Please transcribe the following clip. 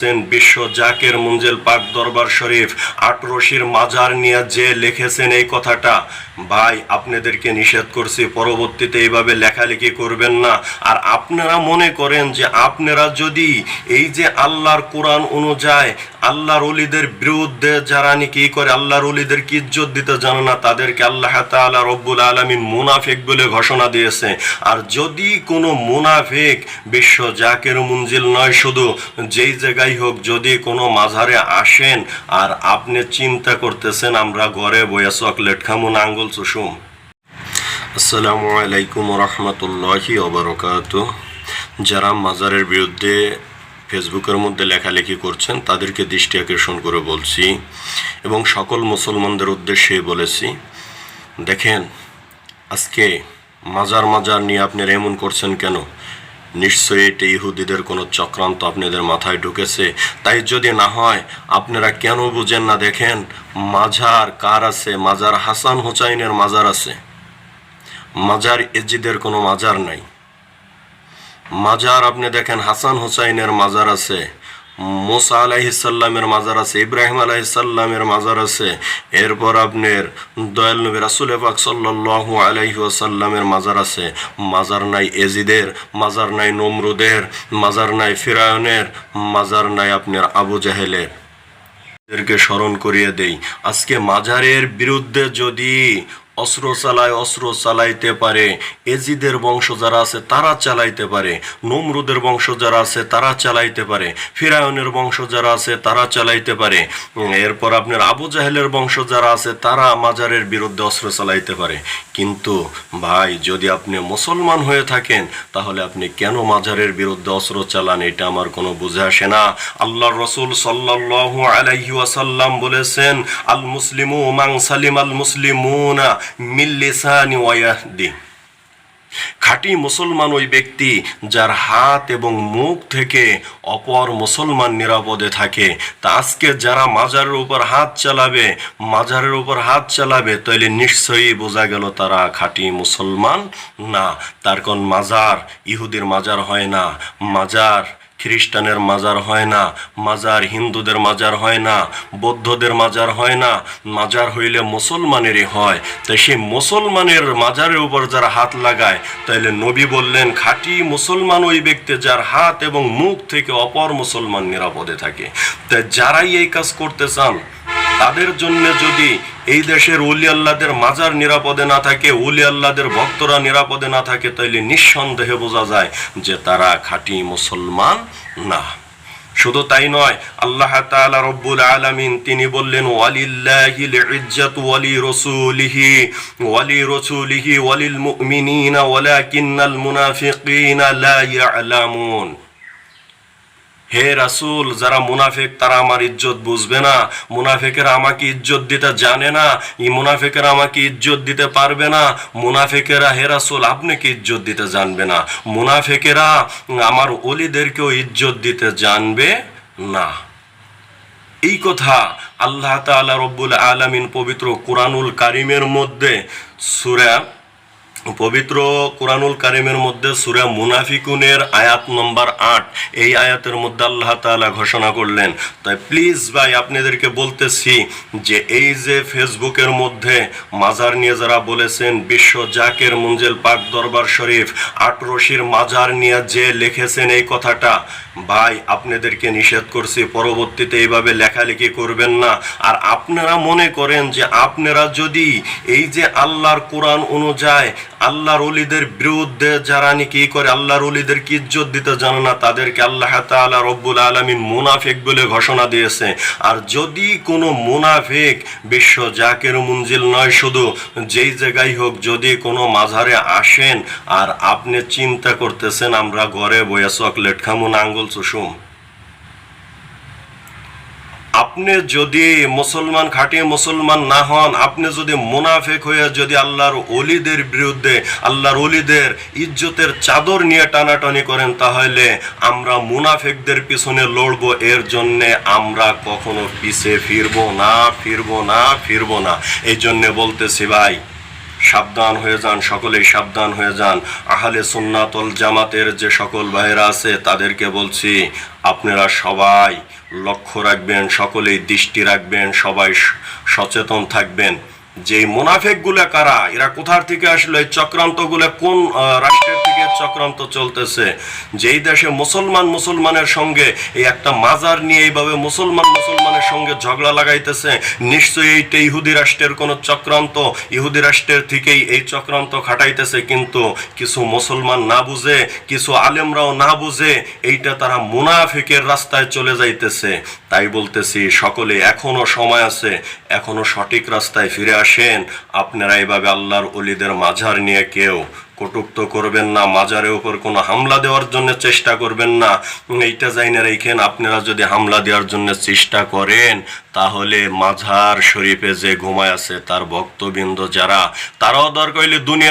বিশ্ব জাকের মুঞ্জেল পাক দরবার শরীফ 18 মাজার নিয়ে যে লিখেছেন এই কথাটা, ভাই আপনাদেরকে নিষেধ করছি পরবর্তীতে এইভাবে লেখালেখি করবেন না। আর আপনারা মনে করেন যে আপনারা যদি এই যে আল্লাহর কোরআন অনুযায়ী আল্লাহর ওলিদের বিরুদ্ধে যারা নাকি করে, আল্লাহর ওলিদেরকে ইজ্জত দিতে জানে না, তাদেরকে আল্লাহ তাআলা রব্বুল আলামিন মুনাফিক বলে ঘোষণা দিয়েছে। আর যদি কোনো মুনাফিক বিশ্ব জাকের মুঞ্জিল নয়, শুধু যেই জায়গায় হোক, যদি কোনো মাঝারে আসেন আর আপনি চিন্তা করতেছেন আমরা ঘরে বইয়া চকলেট খামু না আঙ্গুল চুষুম। আসসালামু আলাইকুম রহমতুল্লাহি ওয়া বারাকাতুহু। যারা মাজারের বিরুদ্ধে ফেসবুকের মধ্যে লেখালেখি করছেন তাদেরকে দৃষ্টি আকর্ষণ করে বলছি এবং সকল মুসলমানদের উদ্দেশ্যে বলেছি, দেখেন আজকে মাজার নিয়ে আপনারা এমন করছেন কেন? নিশ্চয়ই এটা ইহুদিদের কোনো চক্রান্ত আপনাদের মাথায় ঢুকেছে। তাই যদি না হয় আপনারা কেন বুঝেন না? দেখেন মাজার কার আছে? মাজার হাসান হুসাইনের মাজার আছে, মাজার এজিদের কোনো মাজার নাই। মাজার আপনি দেখেন হাসান হুসাইনের মাজার আছে, মুসা আলাইহিসসালামের মাজার আছে, ইব্রাহিম আলাইহিসসালামের মাজার আছে, এরপর আপনার দয়াল নবী রাসূল পাক সাল্লাল্লাহু আলাইহি ওয়াসাল্লামের মাজার আছে। মাজার নাই এজিদের, মাজার নাই নমরুদের, মাজার নাই ফিরাউনের, মাজার নাই আপনার আবু জাহেলের। এদেরকে স্মরণ করিয়ে দেই, আজকে মাজারের বিরুদ্ধে যদি অস্ত্র চালাইতে পারে, এজিদের বংশ যারা আছে তারা চালাইতে পারে, নমরুদের বংশ যারা আছে তারা চালাইতে পারে, ফিরাউনের বংশ যারা আছে তারা চালাইতে পারে, এরপর আপনার আবু জাহেলের বংশ যারা আছে তারা মাজারের বিরুদ্ধে অস্ত্র চালাইতে পারে। কিন্তু ভাই, যদি আপনি মুসলমান হয়ে থাকেন তাহলে আপনি কেন মাজারের বিরুদ্ধে অস্ত্র চালান? এটা আমার কোনো বুঝে আসে না। আল্লাহর রাসূল সাল্লাল্লাহু আলাইহি ওয়াসাল্লাম বলেছেন, আল মুসলিমু মান সালিমাল মুসলিমুনা মিন লিসানি ওয়া ইয়াদি। খাঁটি মুসলমান ওই ব্যক্তি যার হাত এবং মুখ থেকে অপর মুসলমান নিরাপদে থাকে। তা আজকে যারা মাজারের উপর হাত চালাবে তাহলে নিশ্চয়ই বোঝা গেল তারা খাঁটি মুসলমান না। তার কোন মাজার ইহুদির মাজার হয় না, মাজার খ্রিস্টানের মাজার হয় না, মাজার হিন্দুদের মাজার হয় না, বৌদ্ধদের মাজার হয় না, মাজার হইলে মুসলমানেরই হয়। তাই সেই মুসলমানের মাজারের উপর যারা হাত লাগায়, তাইলে নবী বললেন খাঁটি মুসলমান ওই ব্যক্তি যার হাত এবং মুখ থেকে অপর মুসলমান নিরাপদে থাকে। তাই যারাই এই কাজ করতে চান তাদের জন্য যদি এই দেশের ওলি আল্লাহদের মাজার নিরাপদে না থাকে, ওলি আল্লাহদের ভক্তরা নিরাপদে না থাকে, তাইলে নিঃসন্দেহে বোঝা যায় যে তারা খাঁটি মুসলমান না। শুধু তাই নয়, আল্লাহ তাআলা রব্বুল আলামিন তিনি বললেন, ওয়ালিল্লাহিল ইজ্জাতু ওয়ালিরসূলিহি ওয়ালিল মুমিনিনা ওয়ালাকিন্নাল মুনাফিকিনা লা ইয়ালামুন। হে রাসূল, যারা মুনাফিক তারা আমার ইজ্জত বুঝবে না, মুনাফিকেরা আমাকে ইজ্জত দিতে জানে না, এই মুনাফিকেরা আমাকে ইজ্জত দিতে পারবে না। মুনাফিকেরা হে রাসূল আপনাকে ইজ্জত দিতে জানবে না, মুনাফিকেরা আমার ওলিদেরকেও ইজ্জত দিতে জানবে না। এই কথা আল্লাহ তাআলা রব্বুল আলামিন পবিত্র কুরআনুল কারীমের মধ্যে সূরা মুনাফিকুনের আয়াত নম্বর 8, এই আয়াতের মধ্যে আল্লাহ তাআলা ঘোষণা করলেন। তাই প্লিজ ভাই আপনাদেরকে বলতেছি যে এই যে ফেসবুকের মধ্যে মাজার নিয়ে যারা বলেছেন বিশ্ব জাকের মুঞ্জেল পাক দরবার শরীফ 18 মাজার নিয়ে যে লিখেছেন এই কথাটা, ভাই আপনাদেরকে নিষেধ করছি পরবর্তীতে এইভাবে লেখালেখি করবেন না। আর আপনারা মনে করেন যে আপনারা যদি এই যে আল্লাহর কোরআন অনুযায়ী আল্লাহর ওলিদের বিরুদ্ধে যারা নাকি করে, আল্লাহর ওলিদেরকে ইজ্জত দিতে জানে না, তাদেরকে আল্লাহ তাআলা রব্বুল আলামিন মুনাফিক বলে ঘোষণা দিয়েছে। আর যদি কোনো মুনাফিক বিশ্ব জাকের মুঞ্জিল নয়, শুধু যেই জায়গায় হোক, যদি কোনো মাজারে আসেন আর আপনি চিন্তা করতেছেন আমরা ঘরে বইয়া চকলেট খামু না আঙ্গুল চুষুম, আপনি যদি মুসলমান খাঁটি মুসলমান না হন, আপনি যদি মুনাফিক হয়ে যদি আল্লাহর ওলিদের বিরুদ্ধে আল্লাহর ওলিদের ইজ্জতের চাদর নিয়ে টানাটানি করেন, তাহলে আমরা মুনাফিকদের পিছনে লড়বো। এর জন্যে আমরা কখনো পিছে ফিরবো না। এই জন্যে বলতেছি ভাই, সাবধান হয়ে যান, সকলেই সাবধান হয়ে যান। আহলে সুন্নাত ওয়াল জামাতের যে সকল ভাইরা আছে তাদেরকে বলছি, আপনারা সবাই লক্ষ্য রাখবেন, সকলেই দৃষ্টি রাখবেন, সবাই সচেতন থাকবেন। যেই মুনাফিকগুলো কারা, এরা কোথার থেকে আসলে এই চক্রান্তগুলো কোন রাষ্ট্রের থেকে চক্রান্ত চলতেছে? যেই দেশে মুসলমানের সঙ্গে এই একটা মাজার নিয়ে এইভাবে মুসলমানের সঙ্গে ঝগড়া লাগাইতেছে, নিশ্চয়ই এইটা ইহুদি রাষ্ট্রের কোনো চক্রান্ত, ইহুদি রাষ্ট্রের থেকেই এই চক্রান্ত খাটাইতেছে। কিন্তু কিছু মুসলমান না বুঝে, কিছু আলেমরাও না বুঝে এইটা তারা মুনাফিকের রাস্তায় চলে যাইতেছে। তাই বলতেছি, সকলে এখনো সময় আছে, এখনো সঠিক রাস্তায় ফিরে আসেন। আপনারা এইভাবে আল্লাহর ওলিদের মাজার নিয়ে কেউ কটুক্ত করবেন না, মাজারের উপর কোনো হামলা দেওয়ার জন্য চেষ্টা করবেন না। এইটা জাইনা রাখেন, আপনারা যদি হামলা দেওয়ার জন্য চেষ্টা করেন, তাহলে মাজার শরীফে যে ঘুমায় আছে তার ভক্তবৃন্দ যারা, তারাও দরকার হইলে দুনিয়া